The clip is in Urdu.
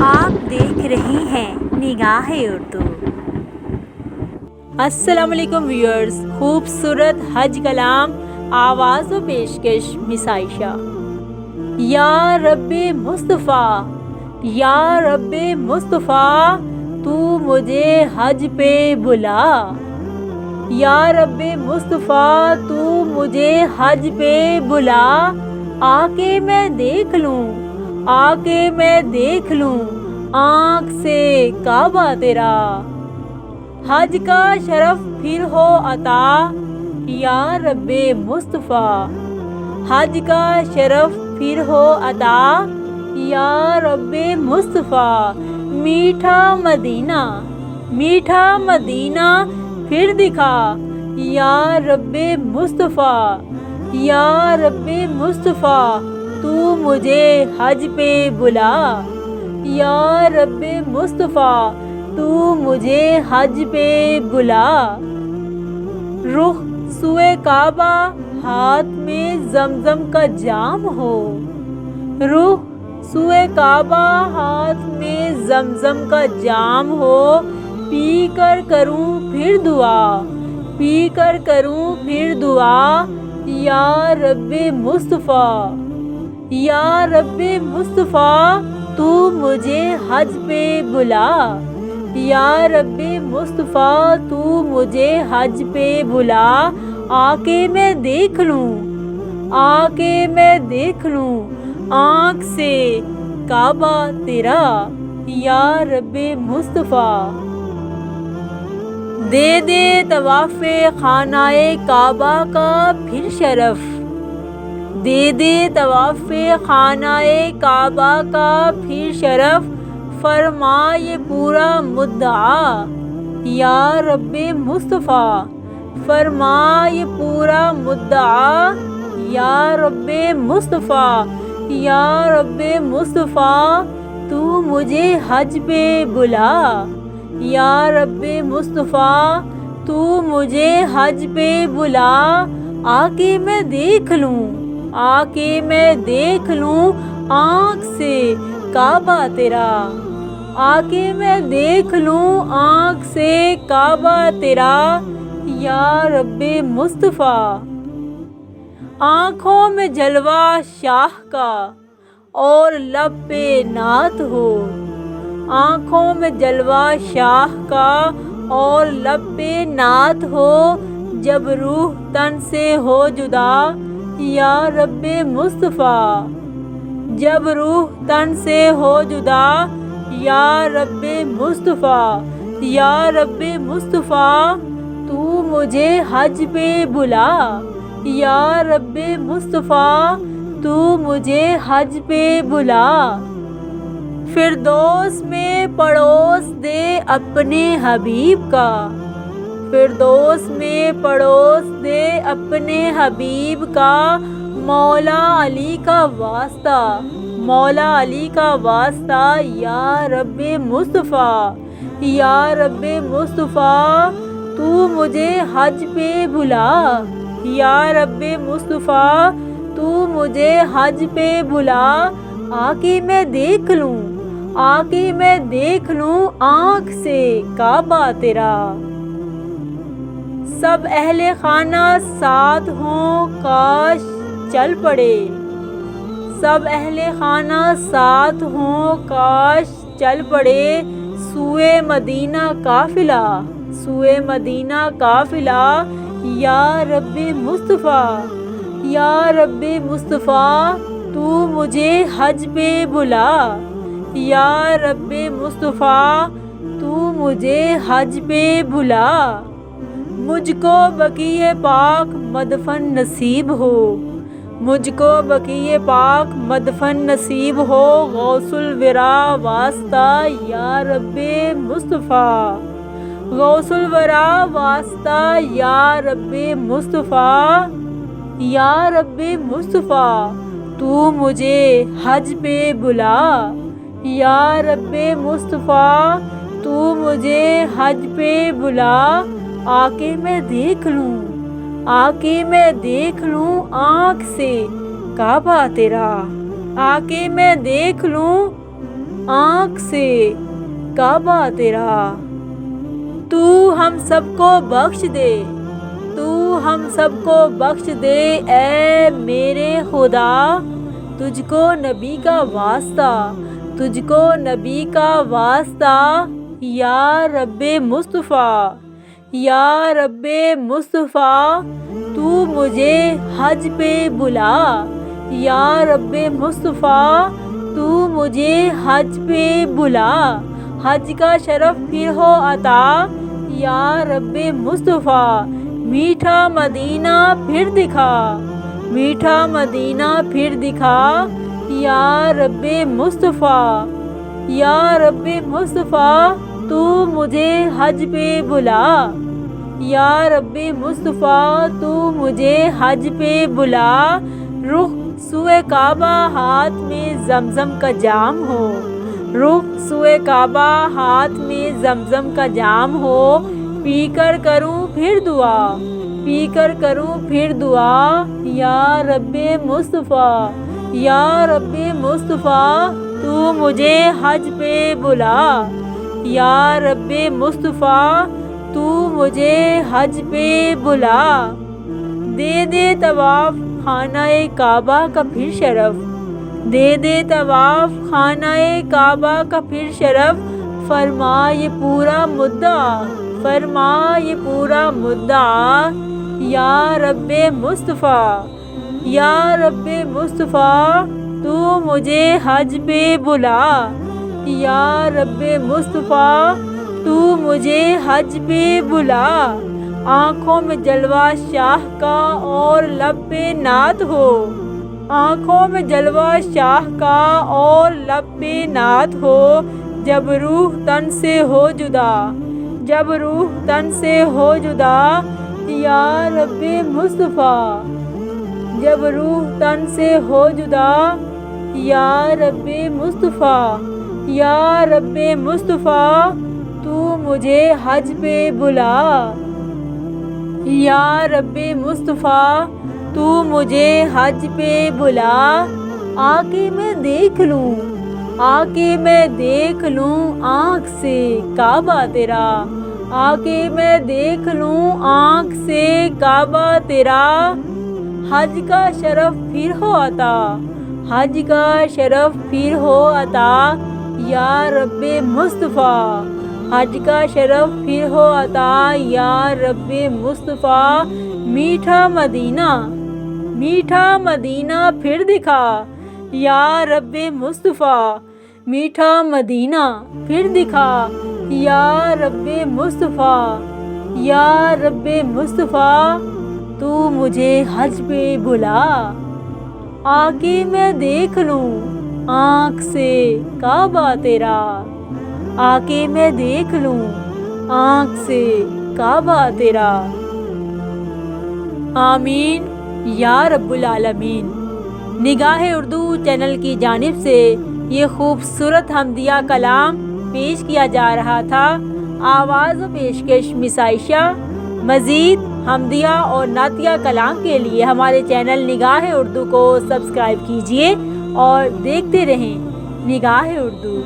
آپ دیکھ رہے ہیں نگاہ اردو۔ السلام علیکم ویورز، خوبصورت حج کلام آواز و پیشکش مس عائشہ۔ یا رب مصطفیٰ، یا رب مصطفیٰ، تو مجھے حج پہ بلا۔ یا رب مصطفیٰ، تو مجھے حج پہ بلا، آ کے میں دیکھ لوں، آ کے میں دیکھ لوں آنکھ سے کعبہ تیرا۔ حج کا شرف پھر ہو عطا یا رب مصطفیٰ، حج کا شرف پھر ہو عطا یا رب مصطفیٰ۔ میٹھا مدینہ، میٹھا مدینہ پھر دکھا یا رب مصطفیٰ، یا رب مصطفیٰ، تو مجھے حج پہ بلا۔ یا رب مصطفیٰ، تو مجھے حج پہ بلا۔ رخ سوئے کعبہ، ہاتھ میں زمزم کا جام ہو، رخ سوئے کعبہ، ہاتھ میں زمزم کا جام ہو، پی کر کروں پھر دعا، پی کر کروں پھر دعا یا رب مصطفیٰ، یا رب مصطفیٰ، تو مجھے حج پہ بلا۔ یا رب مصطفیٰ، تو مجھے حج پہ بلا، آ کے میں دیکھ لوں، آ کے میں دیکھ لوں آنکھ سے کعبہ تیرا یا رب مصطفیٰ۔ دے دے طواف خانہ کعبہ کا پھر شرف، دے دے طواف خانہ کعبہ کا پھر شرف، فرما یہ پورا مدعا یا رب مصطفیٰ، فرما یہ پورا مدعا یا رب مصطفیٰ۔ یا رب مصطفیٰ، تو مجھے حج پہ بلا۔ یا رب مصطفیٰ، تو مجھے حج پہ بلا، آ کے میں دیکھ لوں، آ کے میں دیکھ لوں آنکھ سے کعبہ تیرا، آ کے میں دیکھ لوں آنکھ سے کعبہ تیرا یا رب مصطفیٰ۔ آنکھوں میں جلوہ شاہ کا اور لب پہ نعت ہو، آنکھوں میں جلوہ شاہ کا اور لب پہ نعت ہو، جب روح تن سے ہو جدا یا رب مصطفیٰ، جب روح تن سے ہو جدا یا رب مصطفیٰ۔ یا رب مصطفیٰ، تو مجھے حج پہ بلا۔ یا رب مصطفیٰ، تو مجھے حج پہ بلا۔ فردوس میں پڑوس دے اپنے حبیب کا، فردوس میں پڑوس دے اپنے حبیب کا، مولا علی کا واسطہ، مولا علی کا واسطہ یا رب مصطفیٰ۔ یا رب مصطفیٰ، تو مجھے حج پہ بلا۔ یا رب مصطفیٰ، تو مجھے حج پہ بلا، آ کے میں دیکھ لوں، آ کے میں دیکھ لوں آنکھ سے کعبہ تیرا۔ سب اہل خانہ ساتھ ہوں کاش چل پڑے، سب اہل خانہ ساتھ ہوں کاش چل پڑے، سوئے مدینہ قافلہ، سوئے مدینہ قافلہ یا رب مصطفیٰ۔ یا رب مصطفیٰ، تو مجھے حج پہ بلا۔ یا رب مصطفیٰ، تو مجھے حج پہ بلا۔ مجھ کو بقیع پاک مدفن نصیب ہو، مجھ کو بقیع پاک مدفن نصیب ہو، غوث الورا واسطہ یا رب مصطفیٰ، غوث الورا واسطہ یا رب مصطفیٰ۔ یا رب مصطفیٰ، تو مجھے حج پہ بلا۔ یا رب مصطفیٰ، تو مجھے حج پہ بلا، آ کے میں دیکھ لوں، آ کے میں دیکھ لوں آنکھ سے کعبہ تیرا، آ کے میں دیکھ لوں آنکھ سے کعبہ تیرا۔ تو ہم سب کو بخش دے، تو ہم سب کو بخش دے اے میرے خدا، تجھ کو نبی کا واسطہ، تجھ کو نبی کا واسطہ، یا رب مصطفیٰ، یا رب مصطفیٰ، تو مجھے حج پہ بلا، یا رب مصطفیٰ، تو مجھے حج پہ بلا، حج کا شرف پھر ہو عطا، یا رب مصطفیٰ، میٹھا مدینہ پھر دکھا، میٹھا مدینہ پھر دکھا، یا رب مصطفیٰ، یا رب مصطفیٰ، تو مجھے حج پہ بلا، یا رب مصطفیٰ، تو مجھے حج پہ بلا، رخ سوئے کعبہ ہاتھ میں زمزم کا جام ہو، رخ سوئے کعبہ ہاتھ میں زمزم کا جام ہو، پی کر کروں پھر دعا، پی کر کروں پھر دعا، یا رب مصطفیٰ، یا رب مصطفیٰ، تو مجھے حج پہ بلا، یا رب مصطفیٰ، تو مجھے حج پہ بلا، دے دے طواف خانہ کعبہ کا پھر شرف، دے دے طواف خانہ کعبہ کا پھر شرف، فرما یہ پورا مدعا، فرما یہ پورا مدعا، یا رب مصطفیٰ، یا رب مصطفیٰ، تو مجھے حج پہ بلا، یا رب مصطفیٰ، تو مجھے حج پہ بلا، آنکھوں میں جلوہ شاہ کا اور لب پہ نعت ہو، آنکھوں میں جلوہ شاہ کا اور لب پہ نعت ہو، جب روح تن سے ہو جدا، جب روح تن سے ہو جدا، یا رب مصطفیٰ، جب روح تن سے ہو جدا، یا رب مصطفیٰ، یا رب مصطفیٰ، تو مجھے حج پہ بلا، یا رب مصطفیٰ، تو مجھے حج پہ بلا، آ کے میں دیکھ لوں، آ کے میں دیکھ لوں آنکھ سے کعبہ تیرا، آ کے میں دیکھ لوں آنکھ سے کعبہ تیرا، حج کا شرف پھر ہو عطا، حج کا شرف پھر ہو عطا، یا رب مصطفیٰ، حج کا شرف پھر ہو عطا، یا رب مصطفیٰ، میٹھا مدینہ، میٹھا مدینہ پھر دکھا، یا رب مصطفیٰ، میٹھا مدینہ پھر دکھا، یا رب مصطفیٰ، یا رب مصطفیٰ، تو مجھے حج پہ بلا، آ کے میں دیکھ لوں آنکھ سے کعبہ تیرا، آ کے میں دیکھ لوں آنکھ سے کعبہ تیرا، آمین یا رب العالمین۔ نگاہ اردو چینل کی جانب سے یہ خوبصورت حمدیہ کلام پیش کیا جا رہا تھا۔ آواز و پیشکش مس عائشہ۔ مزید حمدیہ اور نعتیہ کلام کے لیے ہمارے چینل نگاہ اردو کو سبسکرائب کیجیے اور دیکھتے رہیں نگاہ اردو۔